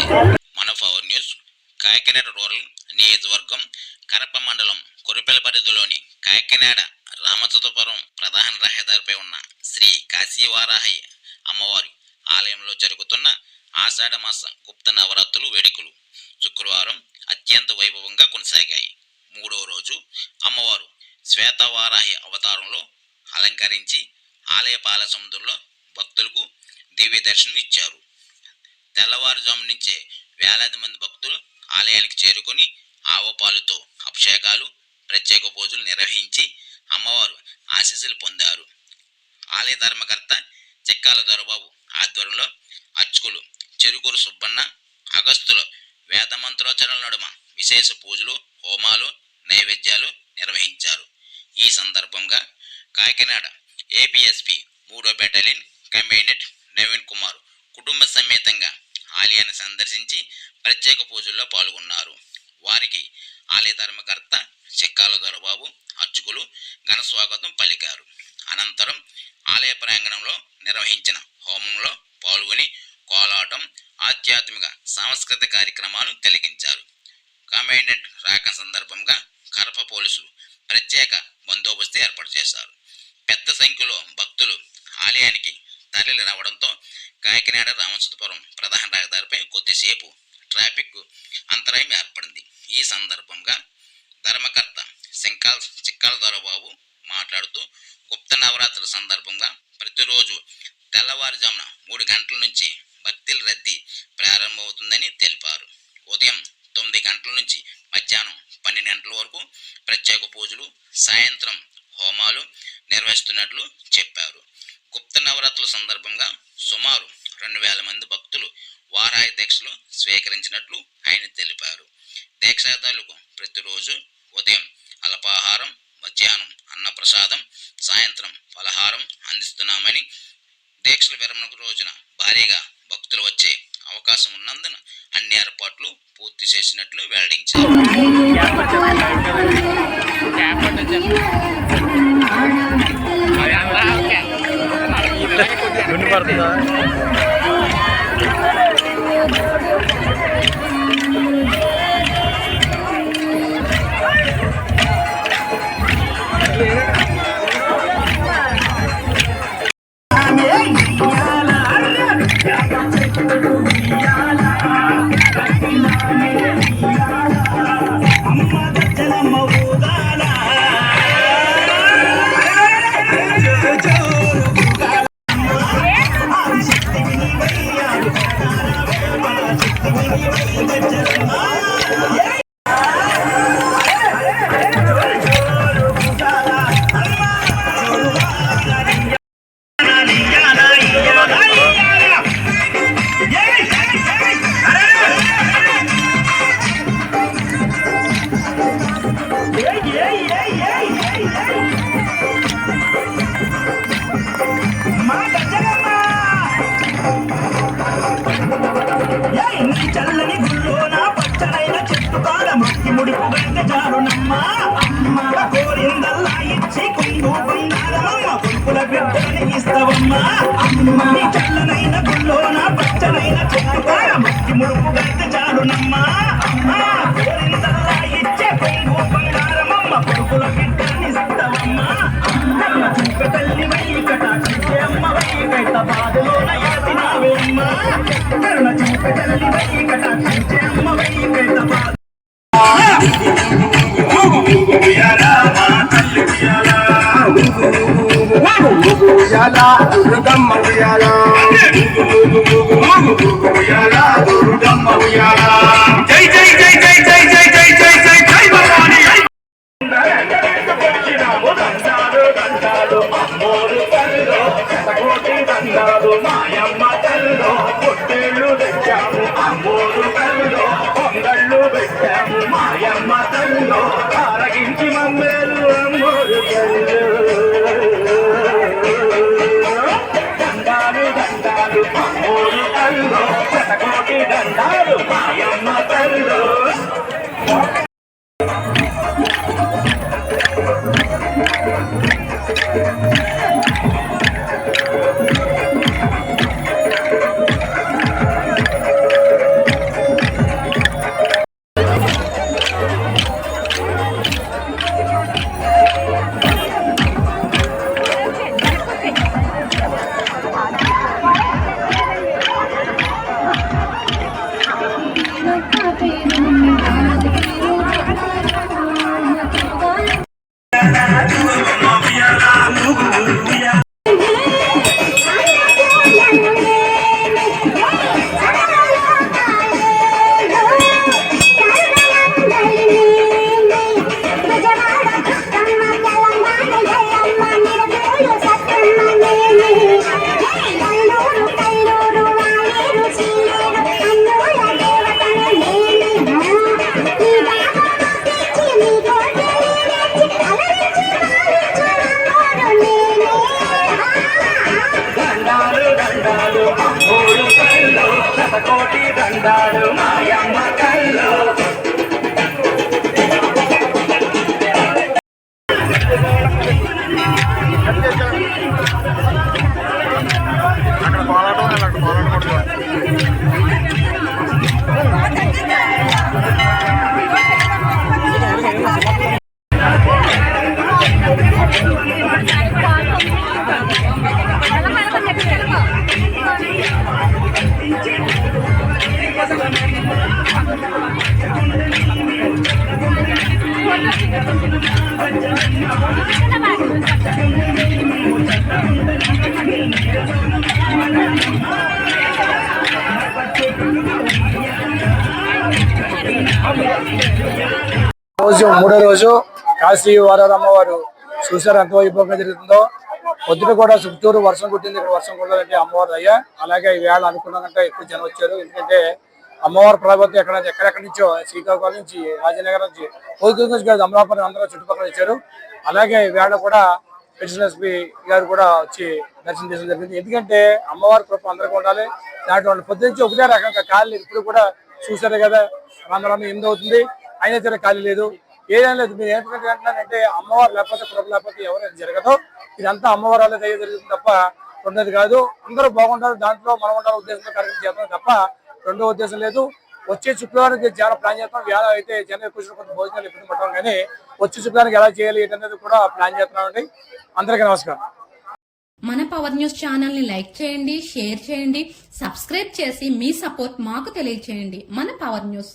మన power news Kakinada rural నియోజకవర్గం కరప మండలం కొరిపెల పరిధిలోని కాకినాడ రామచంద్రపురం ప్రధాన రహదారిపై ఉన్న శ్రీ కాశీవారాహి అమ్మవారి ఆలయంలో జరుగుతున్న ఆషాఢ మాస గుప్త నవరాత్రులు వేడుకలు శుక్రవారం అత్యంత వైభవంగా కొనసాగాయి. మూడో రోజు అమ్మవారు శ్వేతవారాహి అవతారంలో అలంకరించి ఆలయ పాల సముద్రంలో భక్తులకు దివ్య దర్శనం ఇచ్చారు. తెల్లవారుజాము నుంచే వేలాది మంది భక్తులు ఆలయానికి చేరుకొని ఆవపాలతో అభిషేకాలు, ప్రత్యేక పూజలు నిర్వహించి అమ్మవారు ఆశీస్సులు పొందారు. ఆలయ ధర్మకర్త చెక్కాల దొరబాబు ఆధ్వర్యంలో అర్చకులు చెరుకూరు సుబ్బన్న, అగస్తుల వేద మంత్రోచ్చరణల నడుమ విశేష పూజలు, హోమాలు, నైవేద్యాలు నిర్వహించారు. ఈ సందర్భంగా కాకినాడ ఏపీఎస్పీ 3వ బెటాలియన్ కమాండెంట్ నవీన్ కుమార్ కుటుంబ సమేతంగా ఆలయాన్ని సందర్శించి ప్రత్యేక పూజల్లో పాల్గొన్నారు. వారికి ఆలయ ధర్మకర్త చెక్కాల దొరబాబు, అర్చకులు ఘన స్వాగతం పలికారు. అనంతరం ఆలయ ప్రాంగణంలో నిర్వహించిన హోమంలో పాల్గొని కోలాటం, ఆధ్యాత్మిక సాంస్కృతిక కార్యక్రమాలు కలిగించారు. కమాండెంట్ రాక సందర్భంగా కరప పోలీసులు ప్రత్యేక బందోబస్తు ఏర్పాటు చేశారు. పెద్ద సంఖ్యలో భక్తులు ఆలయానికి తరలి రావడంతో కాకినాడ రామచంద్రపురం ప్రధాన రహదారిపై కొద్దిసేపు ట్రాఫిక్ అంతరాయం ఏర్పడింది. ఈ సందర్భంగా ధర్మకర్త చిక్కాల దొరబాబు మాట్లాడుతూ గుప్త నవరాత్రుల సందర్భంగా ప్రతిరోజు తెల్లవారుజామున 3 గంటల నుంచి భక్తుల రద్దీ ప్రారంభమవుతుందని తెలిపారు. ఉదయం 9 గంటల నుంచి మధ్యాహ్నం 12 గంటల వరకు ప్రత్యేక పూజలు, సాయంత్రం హోమాలు నిర్వహిస్తున్నట్లు చెప్పారు. గుప్త నవరాత్రుల సందర్భంగా సుమారు 2000 మంది భక్తులు వారాహి దీక్షలు స్వీకరించినట్లు ఆయన తెలిపారు. దీక్షాదారులకు ప్రతిరోజు ఉదయం అల్పాహారం, మధ్యాహ్నం అన్నప్రసాదం, సాయంత్రం ఫలహారం అందిస్తున్నామని, దీక్షల విరమణ రోజున భారీగా భక్తులు వచ్చే అవకాశం ఉన్నందున అన్ని ఏర్పాట్లు పూర్తి చేసినట్లు వెల్లడించారు. చల్లని గుల్లోన పచ్చనైన చెట్టు కాడ మట్టి ముడుపు గంట జారునమ్మ, కోరిందల్లా ఇచ్చి కొంగు బంగారమమ్మ, కొడుకుల బిడ్డని ఇస్తావమ్మ. నీ చల్లనైన గుల్లోన పచ్చనైన చెట్టు కాడ మట్టి ముడుపు గంట జారునమ్మ, కోరిందల్లా ఇచ్చే కొంగు బంగారమమ్మ, కొడుకుల బిడ్డని ఇస్తావమ్మ. చూప తల్లి వైకట అమ్మ వైకట బాధలోన యాతినావేమ్మ, కరుణ చూప తల్లి వైకట అమ్మ వైకట బాధ. దుర్గమ్మ ఉయ్యాలా, దుర్గమ్మ ఉయ్యాలా, జై జై జై జై జై జై జై జై జై జై భవాని. అమ్మోరు తల్లిలో శతకోటి దండాలు, మాయమ్మ తల్లిలో పొట్టేళ్ళు తెచ్చాము, అమ్మోరు తల్లిలో పొంగళ్ళు పెట్టాము, మాయమ్మ తల్లిలో ఆరగించి మమ్మేలు, అమ్మోరు దండాలు దండాలు, అమ్మోరు తల్లిలో శతకోటి దండాలు, మాయమ్మ తల్లిలో. దండాలు మాయమ్మ కల్లో మూడో రోజు కాశీ వారాల అమ్మవారు చూసారు ఎంత వైభవంగా జరుగుతుందో. పొద్దున కూడా చుట్టూరు వర్షం కుట్టింది, ఇక్కడ వర్షం కుట్టాలంటే అమ్మవారు అయ్యా. అలాగే ఈవేళ అనుకున్నదంటే ఎక్కువ జనం వచ్చారు. ఎందుకంటే అమ్మవారి ప్రభావం ఎక్కడెక్కడి నుంచో, శ్రీకాకుళం నుంచి, రాజనగర్ నుంచి, కోతుల నుంచి కాదు, అమలాపురం అందరూ చుట్టుపక్కల వచ్చారు. అలాగే ఈవేళ కూడా ఎస్పీ గారు కూడా వచ్చి దర్శనం చేసుకోవడం జరిగింది. ఎందుకంటే అమ్మవారి కృప అందరికీ ఉండాలి. దాంట్లో పొద్దు నుంచి ఒకటే రకంగా ఖాళీ ఇప్పుడు కూడా చూసారు కదా, రామరామ 8 అవుతుంది, అయినా సరే ఖాళీ లేదు, ఏదైనా లేదు. మీరు ఏంటంటే అమ్మవారు లేకపోతే కృప లేకపోతే ఎవరైనా జరగదు. ఇదంతా అమ్మవారు వల్ల దయ జరుగుతుంది తప్ప రెండోది కాదు. అందరూ బాగుంటారు, దాంట్లో మనం ఉండాలి ఉద్దేశంతో కరెక్ట్ చేస్తాం తప్ప రెండో ఉద్దేశం లేదు. వచ్చే శుక్రవారానికి చాలా ప్లాన్ చేస్తాం. వేళ అయితే జనం ఎక్కువ కొంత భోజనాలు ఎప్పుడు పట్టాం, కానీ వచ్చే శుక్రవారానికి ఎలా చేయాలి ఏంటనేది కూడా ప్లాన్ చేస్తున్నామండి. అందరికీ నమస్కారం. మన పవర్ న్యూస్ ఛానల్ ని లైక్ చేయండి, షేర్ చేయండి, సబ్స్క్రైబ్ చేసి మీ సపోర్ట్ మాకు తెలియచేయండి. మన పవర్ న్యూస్.